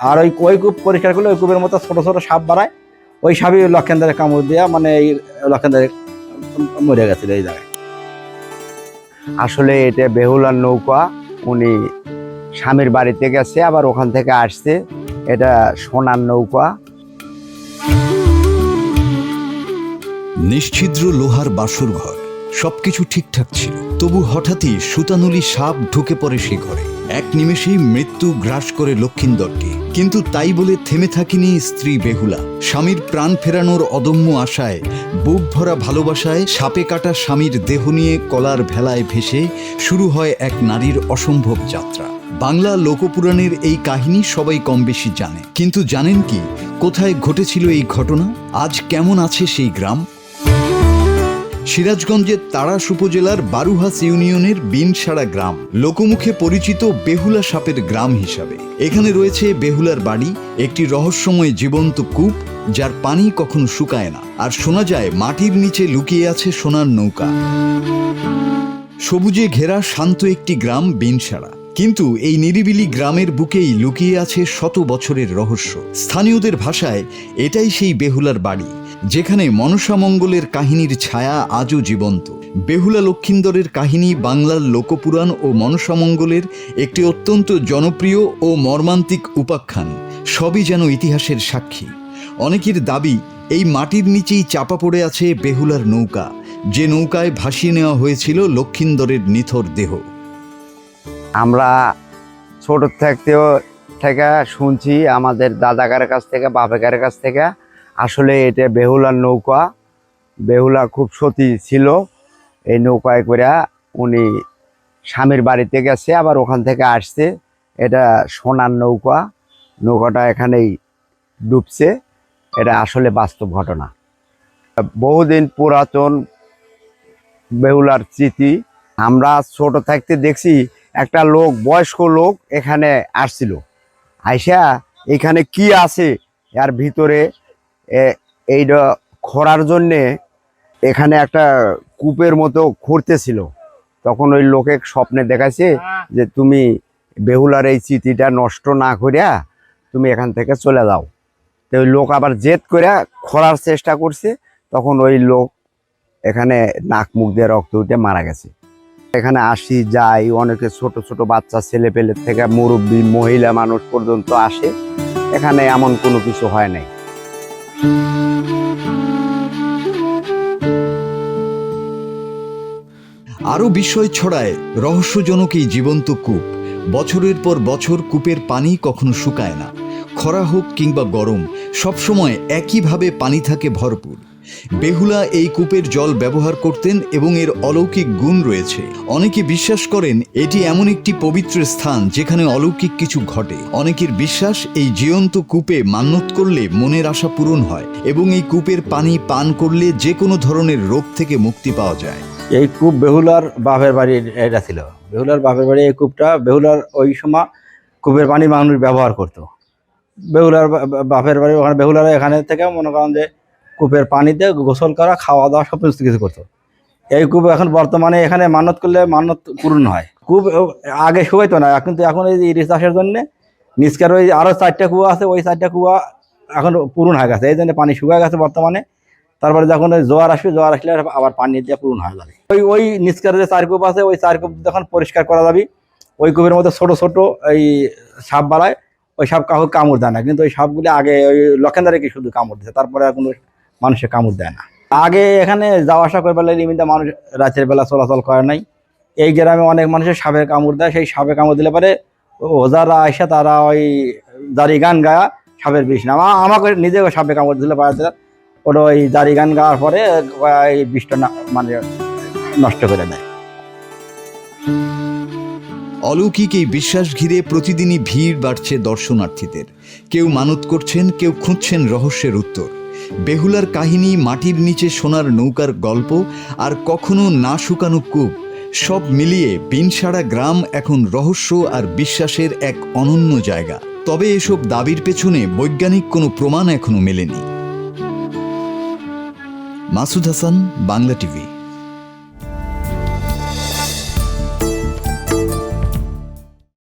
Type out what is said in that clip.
আর ওই ওই কূপ পরিষ্কার করলে ওই কূপের মতো ছোট ছোট সাপ বাড়ায়, ওই সাপই লক্ষেন্দ্রের কামড় দেওয়া, মানে এই লক্ষেন্দ্রের মরে গেছিল এই জায়গায়। আসলে এটা বেহুলার নৌকা, উনি স্বামীর বাড়িতে গেছে আবার ওখান থেকে আসছে, এটা সোনার নৌকা। নিশ্ছিদ্র লোহার বাসর ঘর, সবকিছু ঠিকঠাক ছিল, তবু হঠাৎই সুতানুলি সাপ ঢুকে পড়ে সে ঘরে। এক নিমেষেই মৃত্যু গ্রাস করে লক্ষিন্দরকে। কিন্তু তাই বলে থেমে থাকেনি স্ত্রী বেহুলা। স্বামীর প্রাণ ফেরানোর অদম্য আশায়, বুক ভরা ভালোবাসায় সাপে কাটা স্বামীর দেহ নিয়ে কলার ভেলায় ভেসে শুরু হয় এক নারীর অসম্ভব যাত্রা। বাংলা লোকপুরাণের এই কাহিনী সবাই কম বেশি জানে, কিন্তু জানেন কি কোথায় ঘটেছিল এই ঘটনা? আজ কেমন আছে সেই গ্রাম? সিরাজগঞ্জের তাড়াশ উপজেলার বারুহাস ইউনিয়নের বিনসাড়া গ্রাম, লোকমুখে পরিচিত বেহুলা সাপের গ্রাম হিসাবে। এখানে রয়েছে বেহুলার বাড়ি, একটি রহস্যময় জীবন্ত কূপ যার পানি কখনো শুকায় না, আর শোনা যায় মাটির নিচে লুকিয়ে আছে সোনার নৌকা। সবুজে ঘেরা শান্ত একটি গ্রাম বিনসাড়া, কিন্তু এই নিরিবিলি গ্রামের বুকেই লুকিয়ে আছে শত বছরের রহস্য। স্থানীয়দের ভাষায় এটাই সেই বেহুলার বাড়ি, যেখানে মনসা মঙ্গলের কাহিনীর ছায়া আজও জীবন্ত। বেহুলা লক্ষিন্দরের কাহিনী বাংলার লোকপুরাণ ও মনসা মঙ্গলের একটি অত্যন্ত জনপ্রিয় ও মর্মান্তিক উপাখ্যান, সবই যেন ইতিহাসের সাক্ষী। অনেকের দাবি এই মাটির নিচেই চাপা পড়ে আছে বেহুলার নৌকা, যে নৌকায় ভাসিয়ে নেওয়া হয়েছিল লক্ষিন্দরের নিথর দেহ। আমরা ছোট থেকে শুনছি আমাদের দাদাকারের কাছ থেকে, বাপেকারের কাছ থেকে, আসলে এটা বেহুলার নৌকা। বেহুলা খুব সতী ছিল, এই নৌকায় করে উনি স্বামীর বাড়িতে গেছে আবার ওখান থেকে আসছে, এটা সোনার নৌকা। নৌকাটা এখানেই ডুবছে, এটা আসলে বাস্তব ঘটনা। বহুদিন পুরাতন বেহুলার স্মৃতি। আমরা ছোট থাকতে দেখছি একটা লোক, বয়স্ক লোক এখানে আসছিল, আইসা এখানে কি আছে এর ভিতরে এইটা খোঁড়ার জন্যে এখানে একটা কূপের মতো খুঁড়তেছিল। তখন ওই লোকে স্বপ্নে দেখাইছে যে তুমি বেহুলার এই স্মৃতিটা নষ্ট না করিয়া তুমি এখান থেকে চলে যাও। তো ওই লোক আবার জেদ করে খোঁড়ার চেষ্টা করছে, তখন ওই লোক এখানে নাক মুখ দিয়ে রক্ত উঠে মারা গেছে। এখানে আসি যাই, অনেকে ছোট ছোট বাচ্চা ছেলে পেলে থেকে মুরব্বী মহিলা মানুষ পর্যন্ত আসে, এখানে এমন কোনো কিছু হয় নাই। আরও বিস্ময় ছড়ায় রহস্যজনক এই জীবন্ত কূপ। বছরের পর বছর কূপের পানি কখনো শুকায় না, খরা হোক কিংবা গরম, সবসময় একইভাবে পানি থাকে ভরপুর। বেহুলা এই কূপের জল ব্যবহার করতেন এবং এর অলৌকিক গুণ রয়েছে। অনেকে বিশ্বাস করেন এটি এমন একটি পবিত্র স্থান যেখানে অলৌকিক কিছু ঘটে। অনেকের বিশ্বাস এই জীবন্ত কূপে মান্যত করলে মনের আশা পূরণ হয় এবং এই কূপের পানি পান করলে যে কোনো ধরনের রোগ থেকে মুক্তি পাওয়া যায়। এই কূপ বেহুলার বাপের বাড়ির এটা ছিল, বেহুলার বাপের বাড়ি। এই কূপটা বেহুলার ওই সময় কূপের পানি মানুষ ব্যবহার করতো। বেহুলার বাপের বাড়ি ওখানে বেহুলারা এখানে থেকে মনে করেন যে কূপের পানিতে গোসল করা, খাওয়া দাওয়া সব কিছু করতো। এই কূপ এখন বর্তমানে এখানে মান্যত করলে মান্যত পূরণ হয়। কূপ আগে শুকাইতো না, কিন্তু এখন এই ইলিশ চাষের জন্য নিষ্কার ওই আরও 4টা কুয়া আছে, ওই 4টা কুয়া এখন পূরণ হয়ে গেছে, এই জন্য পানি শুকায় গেছে বর্তমানে। তারপরে যখন জোয়ার আসবে, জোয়ার আসলে আবার পানি দিয়ে পূরণ হয়ে যাবে। ওই নিষ্কার যে 4 কূপ আছে, ওই 4 কূপ যখন পরিষ্কার করা যাবে, ওই কূপের মধ্যে ছোট ছোট এই সাপ বাড়ায়, ওই সাপ কাউকে কামড় দেয় না, কিন্তু ওই সাপগুলি আগে ওই লক্ষেন্দ্রকে শুধু কামড় দিচ্ছে, তারপরে আর কোনো মানুষের কামড় দেয় না। আগে এখানে যাওয়া আসা করবার লিমিটে মানুষ রাতের বেলা চলাচল করে নাই। এই গ্রামে অনেক মানুষের সাপের কামড় দেয়, সেই সাপে কামড় দিলে পরে ওজারা আসে, তারা ওই জারি গান গায়া সাপের বিষ না, আমাকে নিজেও সাপে কামড় দিলে পারে, ওটা ওই জারি গান গাওয়ার পরে এই বিষটা মানে নষ্ট করে দেয়। অলৌকিক এই বিশ্বাস ঘিরে প্রতিদিনই ভিড় বাড়ছে দর্শনার্থীদের। কেউ মানত করছেন, কেউ খুঁজছেন রহস্যের উত্তর। বেহুলার কাহিনী, মাটির নিচে সোনার নৌকার গল্প, আর কখনো না শুকানো কূপ, সব মিলিয়ে বিনসাড়া গ্রাম এখন রহস্য আর বিশ্বাসের এক অনন্য জায়গা। তবে এসব দাবির পেছনে বৈজ্ঞানিক কোনো প্রমাণ এখনো মেলেনি। মাসুদ হাসান, বাংলা টিভি।